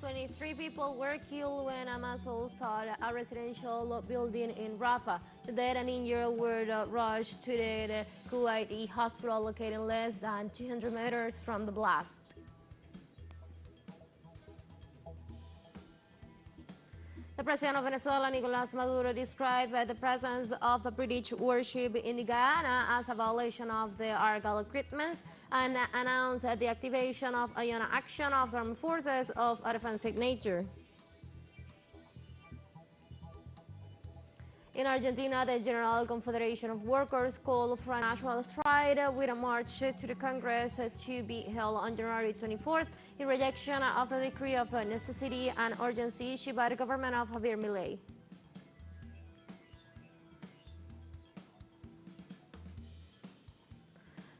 23 people were killed when a missile struck a residential building in Rafah. The dead and injured were rushed to the Kuwaiti hospital located less than 200 meters from the blast. The president of Venezuela, Nicolás Maduro, described the presence of a British warship in Guyana as a violation of the Argal agreements and announced the activation of a Guyana action of the armed forces of a defensive nature. In Argentina, the General Confederation of Workers called for a national strike with a march to the Congress to be held on January 24th in rejection of the decree of necessity and urgency issued by the government of Javier Milei.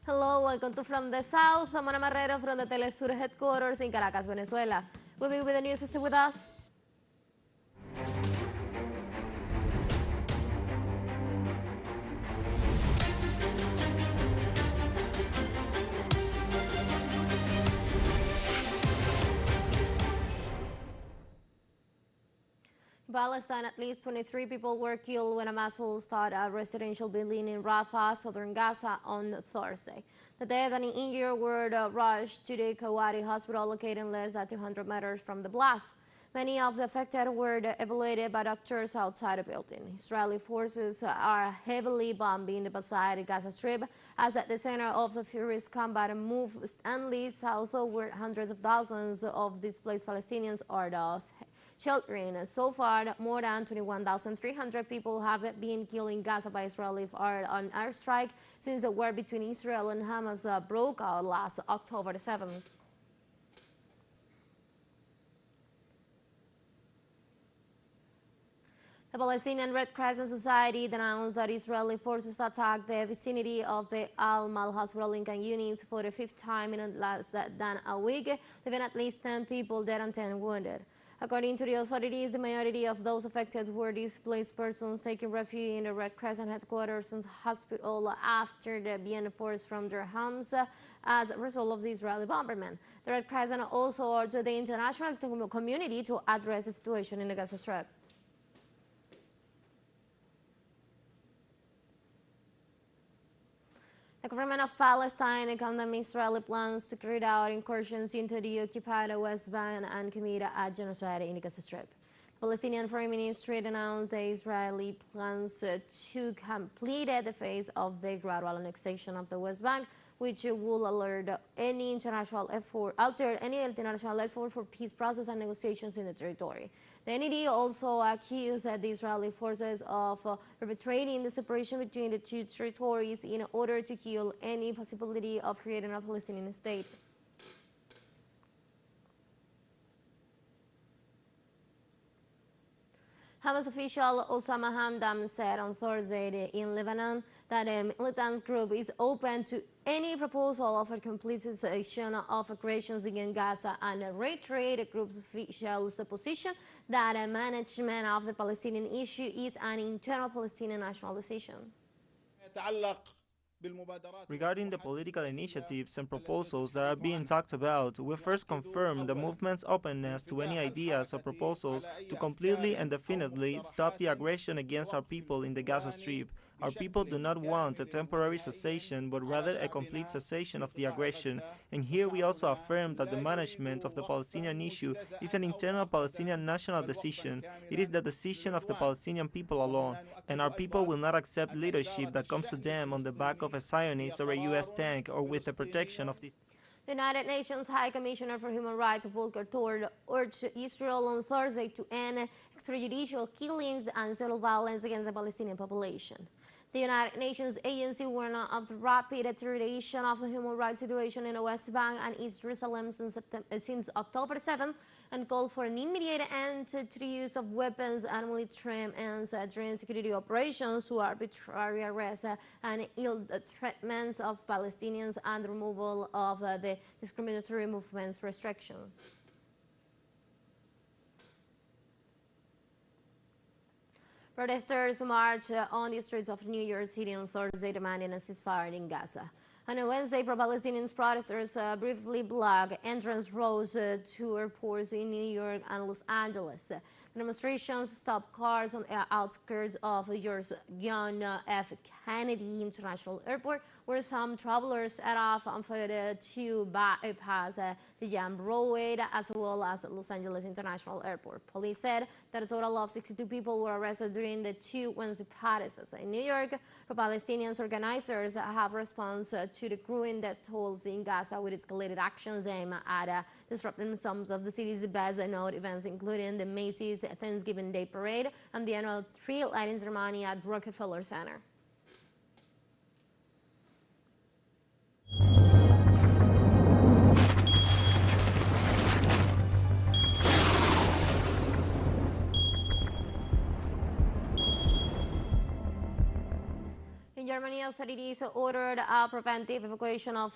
Hello, welcome to From the South. I'm Ana Marrero from the teleSUR headquarters in Caracas, Venezuela. We'll be with the news. Stay with us. In Palestine, at least 23 people were killed when a missile struck a residential building in Rafah, southern Gaza, on Thursday. The dead and injured were rushed to the Kuwaiti hospital located less than 200 meters from the blast. Many of the affected were evacuated by doctors outside the building. Israeli forces are heavily bombing the beside Gaza Strip as at the center of the furious combat moves steadily southward. Hundreds of thousands of displaced Palestinians are thus sheltering. So far, more than 21,300 people have been killed in Gaza by Israeli on airstrike since the war between Israel and Hamas broke out last October 7th. The Palestinian Red Crescent Society denounced that Israeli forces attacked the vicinity of the Al-Mal hospital in Khan Yunis for the fifth time in less than a week, leaving at least 10 people dead and 10 wounded. According to the authorities, the majority of those affected were displaced persons taking refuge in the Red Crescent headquarters and hospital after being forced from their homes as a result of the Israeli bombardment. The Red Crescent also urged the international community to address the situation in the Gaza Strip. The government of Palestine condemned Israeli plans to carry out incursions into the occupied West Bank and commit a genocide in the Gaza Strip. The Palestinian Foreign Ministry announced the Israeli plans to complete the phase of the gradual annexation of the West Bank, which will alter any international effort for peace process and negotiations in the territory. The NED also accused the Israeli forces of perpetrating the separation between the two territories in order to kill any possibility of creating a Palestinian state. Hamas official Osama Hamdan said on Thursday in Lebanon that the militant group is open to any proposal of a complete cessation of aggressions against Gaza and reiterated the group's official's position that the management of the Palestinian issue is an internal Palestinian national decision. Regarding the political initiatives and proposals that are being talked about, we first confirm the movement's openness to any ideas or proposals to completely and definitively stop the aggression against our people in the Gaza Strip. Our people do not want a temporary cessation, but rather a complete cessation of the aggression. And here we also affirm that the management of the Palestinian issue is an internal Palestinian national decision. It is the decision of the Palestinian people alone, and our people will not accept leadership that comes to them on the back of a Zionist or a U.S. tank or with the protection of this. The United Nations High Commissioner for Human Rights, Volker Turk, urged Israel on Thursday to end extrajudicial killings and civil violence against the Palestinian population. The United Nations agency warned of the rapid deterioration of the human rights situation in the West Bank and East Jerusalem since October 7th and called for an immediate end to the use of weapons and military ends during security operations to arbitrary arrests and ill treatments of Palestinians and the removal of the discriminatory movements restrictions. Protesters marched on the streets of New York City on Thursday demanding a ceasefire in Gaza. On a Wednesday, pro-Palestinian protesters briefly blocked entrance roads to airports in New York and Los Angeles. The demonstrations stopped cars on the outskirts of New York's Guyana F. Kennedy International Airport, where some travelers set off on foot to bypass the jammed roadway, as well as Los Angeles International Airport. Police said that a total of 62 people were arrested during the two Wednesday protests. In New York, pro-Palestinian organizers have responded to the growing death tolls in Gaza with escalated actions aimed at disrupting some of the city's best-known events, including the Macy's Thanksgiving Day Parade and the annual tree lighting ceremony at Rockefeller Center. In Germany, authorities ordered a preventive evacuation of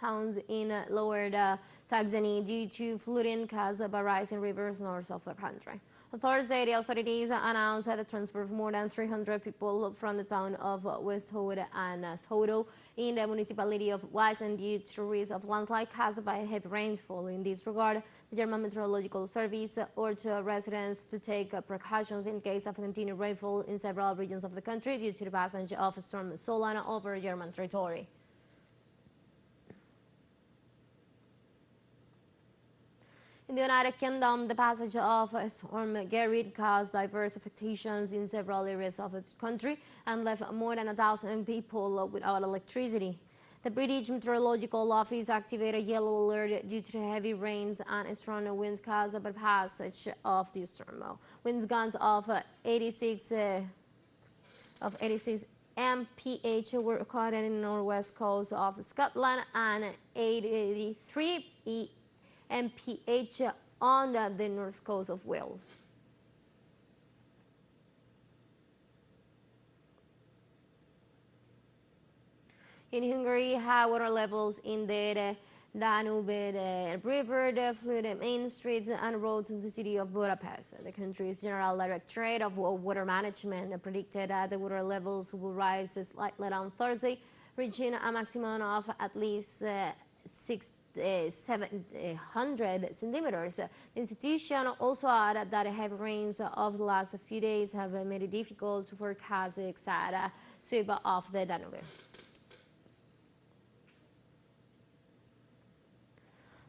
towns in Lower Saxony due to flooding caused by rising rivers north of the country. On Thursday, the authorities announced the transfer of more than 300 people from the town of Westhode and Sodo in the municipality of Weissen due to risk of landslide caused by heavy rainfall. In this regard, the German Meteorological Service urged residents to take precautions in case of continued rainfall in several regions of the country due to the passage of Storm Solon over German territory. In the United Kingdom, the passage of Storm Gerrit caused diverse affectations in several areas of the country and left more than 1,000 people without electricity. The British Meteorological Office activated a yellow alert due to the heavy rains and strong winds caused by the passage of the storm. Winds gusts of 86 mph were recorded in the northwest coast of Scotland and 83 mph on the north coast of Wales. In Hungary, high water levels in the Danube River flooded main streets and roads in the city of Budapest. The country's General Directorate of Water Management predicted that the water levels will rise slightly on Thursday, reaching a maximum of at least 700 centimeters. The institution also added that heavy rains of the last few days have made it difficult to forecast the exact sweep of the Danube.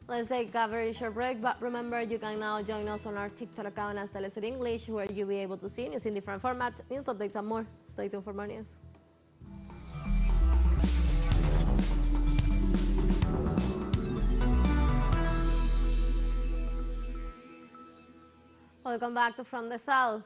Let's take a very short break, but remember you can now join us on our TikTok account as teleSUR English, where you'll be able to see news in different formats, news updates and more. Stay tuned for more news. Welcome back to From the South.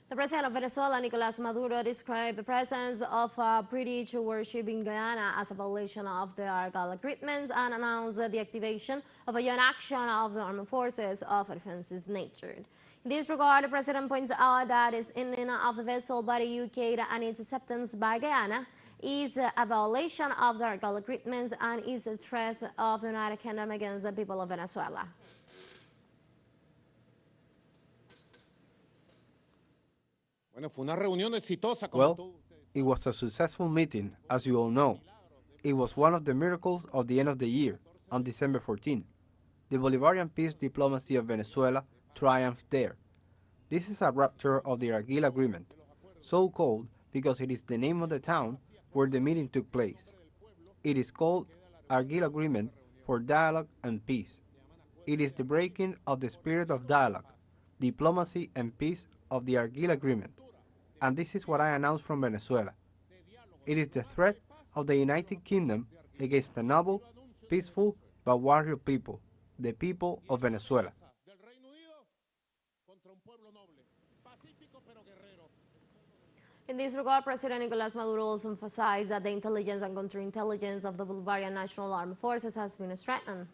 The president of Venezuela, Nicolás Maduro, described the presence of a British warship in Guyana as a violation of the Argal agreements and announced the activation of a joint action of the armed forces of a defensive nature. In this regard, the president points out that the ending of the vessel by the UK and its acceptance by Guyana is a violation of the Argal agreements and is a threat of the United Kingdom against the people of Venezuela. Well, it was a successful meeting, as you all know. It was one of the miracles of the end of the year, on December 14. The Bolivarian peace diplomacy of Venezuela triumphed there. This is a rupture of the Argyle Agreement, so called because it is the name of the town where the meeting took place. It is called Argyle Agreement for Dialogue and Peace. It is the breaking of the spirit of dialogue, diplomacy and peace of the Argyle Agreement. And this is what I announced from Venezuela. It is the threat of the United Kingdom against a noble, peaceful, but warrior people, the people of Venezuela. In this regard, President Nicolás Maduro also emphasized that the intelligence and counterintelligence of the Bolivarian National Armed Forces has been strengthened.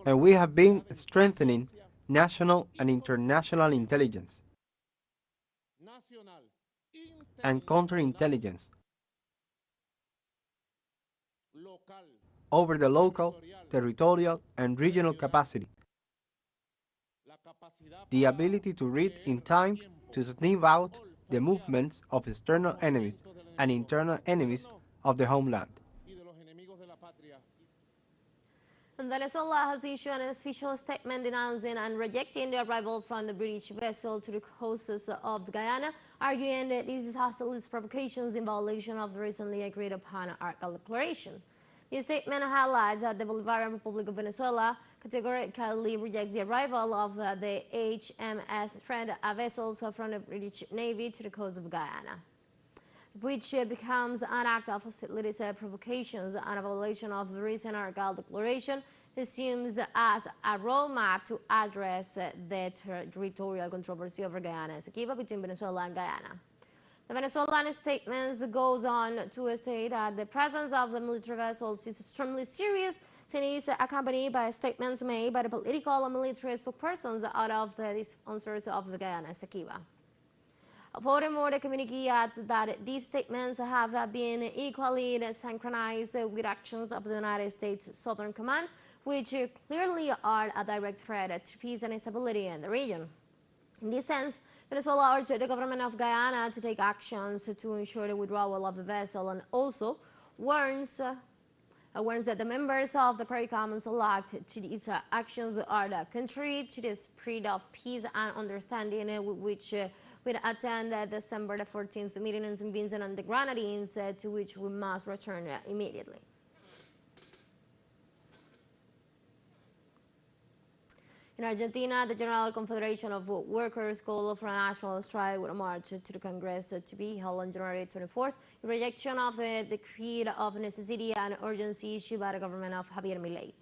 And we have been strengthening national and international intelligence and counterintelligence over the local, territorial, and regional capacity, the ability to read in time to sniff out the movements of external enemies and internal enemies of the homeland. And Venezuela has issued an official statement denouncing and rejecting the arrival from the British vessel to the coasts of Guyana, arguing that this is hostilist provocations in violation of the recently agreed upon Arcal Declaration. The statement highlights that the Bolivarian Republic of Venezuela categorically rejects the arrival of the HMS Friend, vessels from the British Navy to the coast of Guyana, which becomes an act of hostilities, provocations, and a violation of the recent Arcal Declaration, assumes as a roadmap to address the territorial controversy over Guyana Essequiba between Venezuela and Guyana. The Venezuelan statement goes on to state that the presence of the military vessels is extremely serious, since it is accompanied by statements made by the political and military spokespersons out of the sponsors of the Guyana Essequiba. Furthermore, the communique adds that these statements have been equally synchronized with actions of the United States Southern Command, which clearly are a direct threat to peace and stability in the region. In this sense, Venezuela urged the government of Guyana to take actions to ensure the withdrawal of the vessel, and also warns that the members of the CARICOM select to these actions are contrary to the spirit of peace and understanding which will attend December the 14th meeting in St. Vincent and the Grenadines, to which we must return immediately. In Argentina, the General Confederation of Workers called for a national strike with a march to the Congress to be held on January 24th in rejection of the decree of necessity and urgency issued by the government of Javier Milei.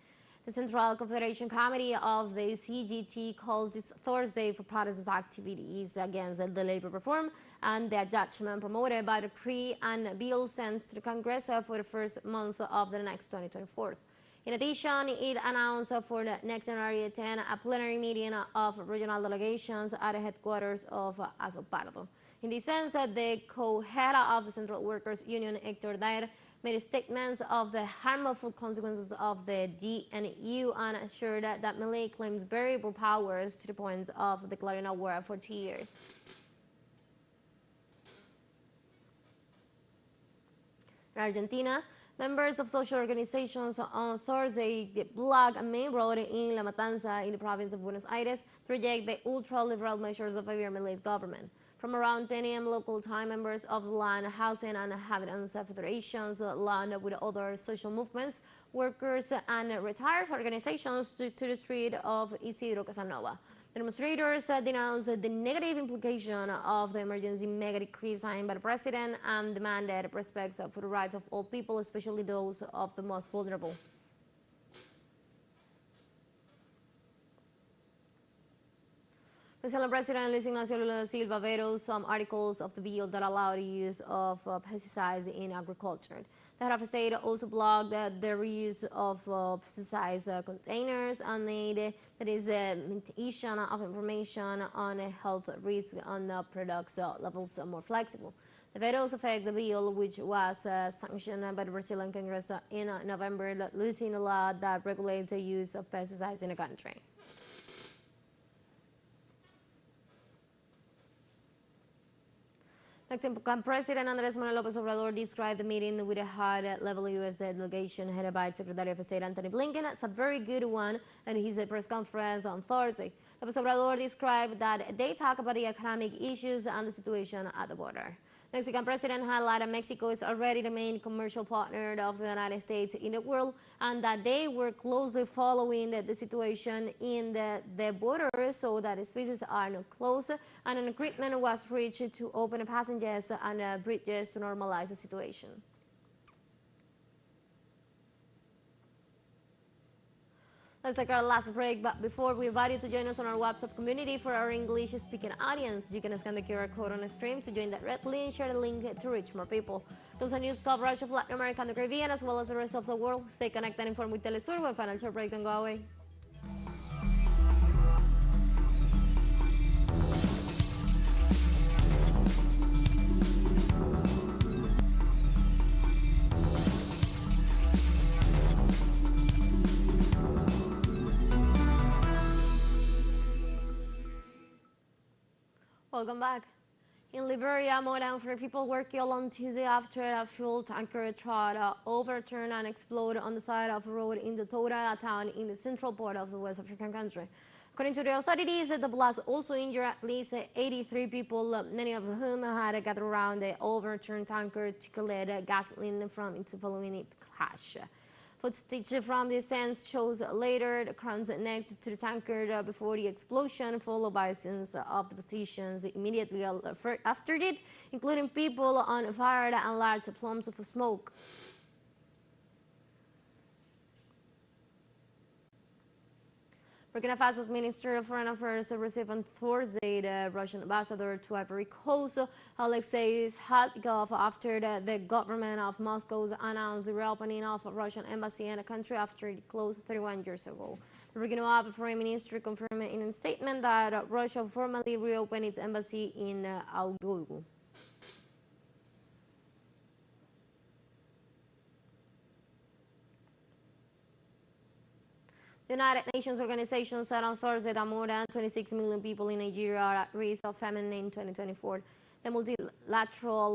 The Central Confederation Committee of the CGT calls this Thursday for protest activities against the labor reform and the judgment promoted by the decree and bill sent to the Congress for the first month of the next 2024. In addition, it announced for the next January 10 a plenary meeting of regional delegations at the headquarters of Azopardo. In this sense, the co-head of the Central Workers Union, Hector Daer, made statements of the harmful consequences of the GNU and assured that Milei claims variable powers to the point of declaring a war for 2 years. In Argentina, members of social organizations on Thursday blocked a main road in La Matanza in the province of Buenos Aires to reject the ultra-liberal measures of Javier Milei's government. From around 10 a.m. local time, members of the Land, Housing and Inhabitants Federations, along with other social movements, workers and retired organizations to the street of Isidro Casanova. The demonstrators denounced the negative implication of the emergency mega decree signed by the president and demanded respect for the rights of all people, especially those of the most vulnerable. Venezuelan President Luis Ignacio Lula da Silva vetoed some articles of the bill that allow the use of pesticides in agriculture. The head of state also blocked the reuse of pesticide containers and made that is mitigation of information on health risk on products levels more flexible. The vetoes affect the bill, which was sanctioned by the Brazilian Congress in November, losing a law that regulates the use of pesticides in the country. Mexican President Andrés Manuel López Obrador described the meeting with a high-level U.S. delegation headed by Secretary of State Antony Blinken as a very good one in his press conference on Thursday. López Obrador described that they talk about the economic issues and the situation at the border. Mexican President highlighted Mexico is already the main commercial partner of the United States in the world and that they were closely following the situation in the border so that the spaces are not closed, and an agreement was reached to open passengers and bridges to normalize the situation. Let's take our last break, but before we invite you to join us on our WhatsApp community for our English-speaking audience, you can scan the QR code on the screen to join directly and share the link to reach more people. Those are news coverage of Latin America and the Caribbean, as well as the rest of the world. Stay connected and informed with teleSUR. When final short break, don't go away. Welcome back. In Liberia, more than 3 people were killed on Tuesday after a fuel tanker tried to overturn and explode on the side of a road in the Toura town in the central part of the West African country. According to the authorities, the blast also injured at least 83 people, many of whom had gathered around the overturned tanker to collect gasoline from it following its crash. Footage from the scenes shows later the crowds next to the tanker before the explosion, followed by scenes of the positions immediately after it, including people on fire and large plumes of smoke. Burkina Faso's Minister of Foreign Affairs received on Thursday the Russian ambassador to Ivory Coast, Alexei Sadykhov, after the government of Moscow announced the reopening of a Russian embassy in the country after it closed 31 years ago. The Burkina Foreign Ministry confirmed in a statement that Russia formally reopened its embassy in Ouagadougou. The United Nations organization said on Thursday that more than 26 million people in Nigeria are at risk of famine in 2024. The multilateral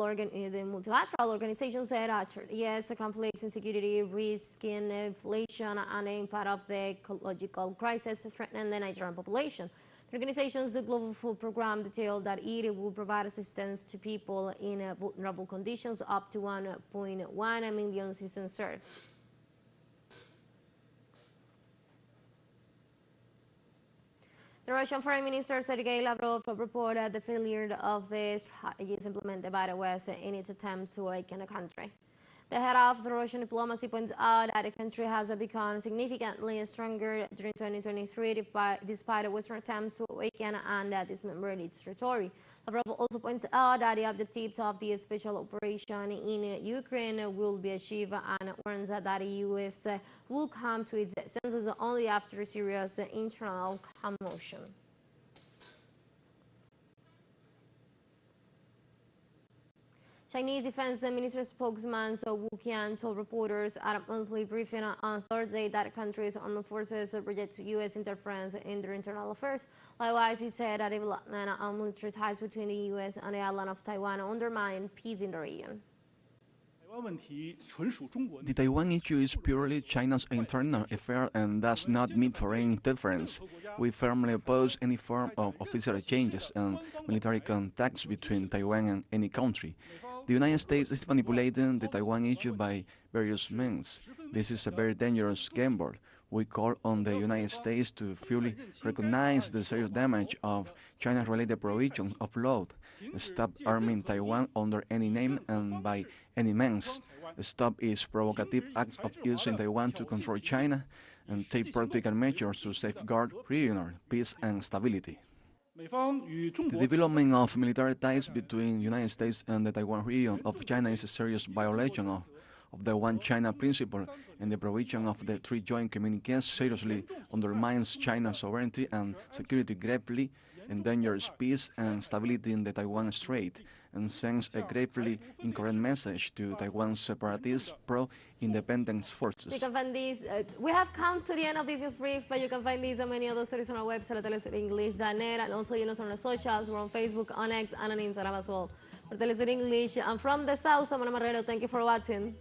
organization said that yes, conflicts, insecurity, risk in inflation, and the impact of the ecological crisis threaten the Nigerian population. The organization's Global Food Program detailed that it will provide assistance to people in vulnerable conditions up to 1.1 million season serves. The Russian Foreign Minister Sergei Lavrov reported the failure of the strategies implemented by the West in its attempts to awaken the country. The head of the Russian diplomacy points out that the country has become significantly stronger during 2023 despite the Western attempts to awaken and dismember its territory. Lavrov also points out that the objectives of the special operation in Ukraine will be achieved and warns that the U.S. will come to its senses only after serious internal commotion. Chinese Defense Ministry spokesman Wu Qian told reporters at a monthly briefing on Thursday that countries' armed forces reject U.S. interference in their internal affairs. Likewise, he said that development on military ties between the U.S. and the island of Taiwan undermine peace in the region. The Taiwan issue is purely China's internal affair and does not need foreign interference. We firmly oppose any form of official exchanges and military contacts between Taiwan and any country. The United States is manipulating the Taiwan issue by various means. This is a very dangerous gamble. We call on the United States to fully recognize the serious damage of China-related provisions of law, stop arming Taiwan under any name and by any means, stop its provocative acts of using Taiwan to control China, and take practical measures to safeguard regional peace and stability. The development of military ties between the United States and the Taiwan region of China is a serious violation of the One China principle, and the provision of the 3 joint communiques seriously undermines China's sovereignty and security, gravely endangers peace and stability in the Taiwan Strait, and sends a gravely incorrect message to Taiwan's separatist pro-independence forces. You can find these. We have come to the end of this news brief, but you can find these and many other stories on our website at telesurenglish.net, and also on our socials. We're on Facebook, on X, and on Instagram as well. For Telesur English, I'm from the South. I'm Ana Marrero. Thank you for watching.